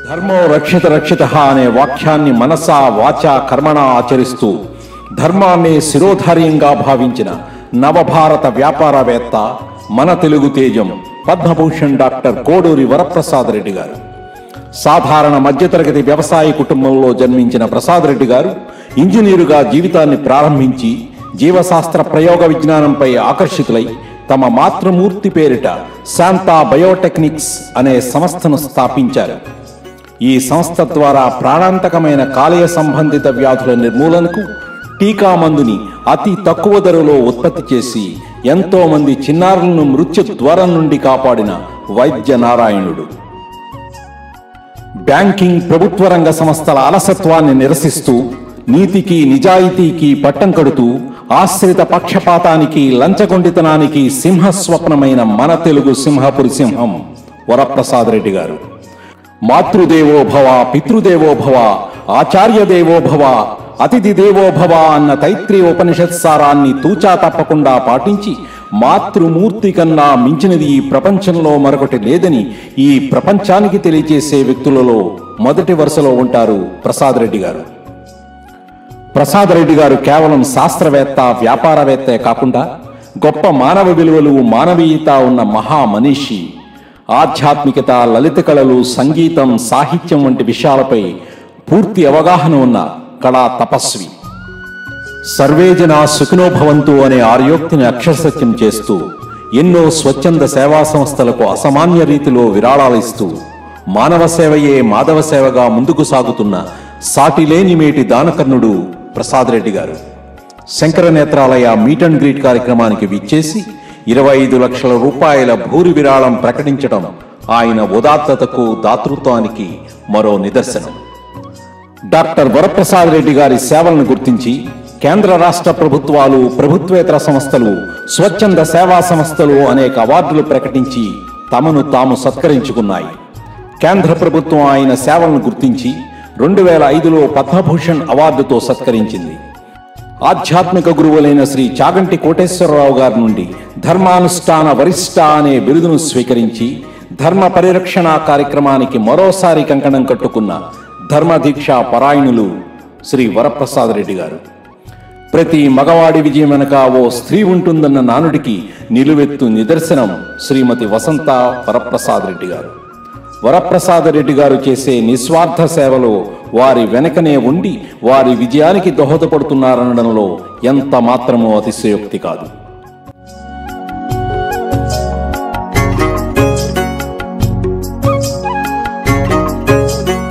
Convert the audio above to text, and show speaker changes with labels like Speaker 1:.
Speaker 1: ధర్మో రక్షిత రక్షిత అనే వాక్యాన్ని మనసా వాచా కర్మణ ఆచరిస్తూ ధర్మాన్ని శిరోధార్యంగా భావించిన నవభారత వ్యాపారవేత్త మన తెలుగు తేజం పద్మభూషణ్ డాక్టర్ కోడూరి వరప్రసాద్ రెడ్డి గారు. సాధారణ మధ్యతరగతి వ్యవసాయ కుటుంబంలో జన్మించిన ప్రసాద్ రెడ్డి గారు ఇంజనీరుగా జీవితాన్ని ప్రారంభించి జీవశాస్త్ర ప్రయోగ విజ్ఞానంపై ఆకర్షితులై తమ మాతృమూర్తి పేరిట శాంతా బయోటెక్నిక్స్ అనే సంస్థను స్థాపించారు. ఈ సంస్థ ద్వారా ప్రాణాంతకమైన కాలేయ సంబంధిత వ్యాధుల నిర్మూలనకు టీకా మందుని అతి తక్కువ ధరలో ఉత్పత్తి చేసి ఎంతో మంది చిన్నారులను మృత్యు ద్వారం నుండి కాపాడిన వైద్య నారాయణుడు. బ్యాంకింగ్, ప్రభుత్వ రంగ సంస్థల అలసత్వాన్ని నిరసిస్తూ నీతికి నిజాయితీకి పట్టం కడుతూ ఆశ్రిత పక్షపాతానికి లంచగొండితనానికి సింహస్వప్నమైన మన తెలుగు సింహపురి సింహం వరప్రసాద్ రెడ్డి గారు. మాతృదేవో భవ, పితృదేవో భవ, ఆచార్య దేవో భవ, అతిథి దేవో భవ అన్న తైత్రీయ ఉపనిషత్ సారాన్ని తూచా తప్పకుండా పాటించి మాతృమూర్తి కన్నా మించినది ఈ ప్రపంచంలో మరొకటి లేదని ఈ ప్రపంచానికి తెలియజేసే వ్యక్తులలో మొదటి వరుసలో ఉంటారు ప్రసాద్ రెడ్డి గారు. ప్రసాద్ రెడ్డి గారు కేవలం శాస్త్రవేత్త, వ్యాపారవేత్తే కాకుండా గొప్ప మానవ విలువలు, మానవీయత ఉన్న మహామనీషి. ఆధ్యాత్మికత, లలిత కళలు, సంగీతం, సాహిత్యం వంటి విషయాలపై పూర్తి అవగాహన ఉన్న కళా తపస్వి. సర్వే జనా సుఖినో భవంతు అనే ఆర్యోక్తిని అక్షరసత్యం చేస్తూ ఎన్నో స్వచ్ఛంద సేవా సంస్థలకు అసామాన్య రీతిలో విరాళాలిస్తూ మానవ సేవయే మాధవ సేవగా ముందుకు సాగుతున్న సాటిలేని మేటి దానకర్ణుడు ప్రసాద్ రెడ్డి గారు. Shankara Netralaya meet and greet కార్యక్రమానికి విచ్చేసి 25 లక్షల రూపాయల భూరి విరాళం ప్రకటించడం ఆయన ఉదాత్తతకు, దాతృత్వానికి మరో నిదర్శనం. డాక్టర్ వరప్రసాద్ రెడ్డి గారి సేవలను గుర్తించి కేంద్ర రాష్ట్ర ప్రభుత్వాలు, ప్రభుత్వేతర సంస్థలు, స్వచ్ఛంద సేవా సంస్థలు అనేక అవార్డులు ప్రకటించి తమను తాము సత్కరించుకున్నాయి. కేంద్ర ప్రభుత్వం ఆయన సేవలను గుర్తించి 2005లో పద్మభూషణ్ అవార్డుతో సత్కరించింది. ఆధ్యాత్మిక గురువులైన శ్రీ చాగంటి కోటేశ్వరరావు గారి నుండి ధర్మానుష్ఠాన వరిష్ఠ అనే బిరుదును స్వీకరించి ధర్మ పరిరక్షణ కార్యక్రమానికి మరోసారి కంకణం కట్టుకున్న ధర్మదీక్ష పరాయణులు శ్రీ వరప్రసాద్ రెడ్డి గారు. ప్రతి మగవాడి విజయం వెనక ఓ స్త్రీ ఉంటుందన్న నానుడికి నిలువెత్తు నిదర్శనం శ్రీమతి వసంత వరప్రసాద్ రెడ్డి గారు. వరప్రసాద్ రెడ్డి గారు చేసే నిస్వార్థ సేవలో వారి వెనకనే ఉండి వారి విజయానికి దోహదపడుతున్నారనడంలో ఎంత మాత్రమూ అతిశయోక్తి కాదు.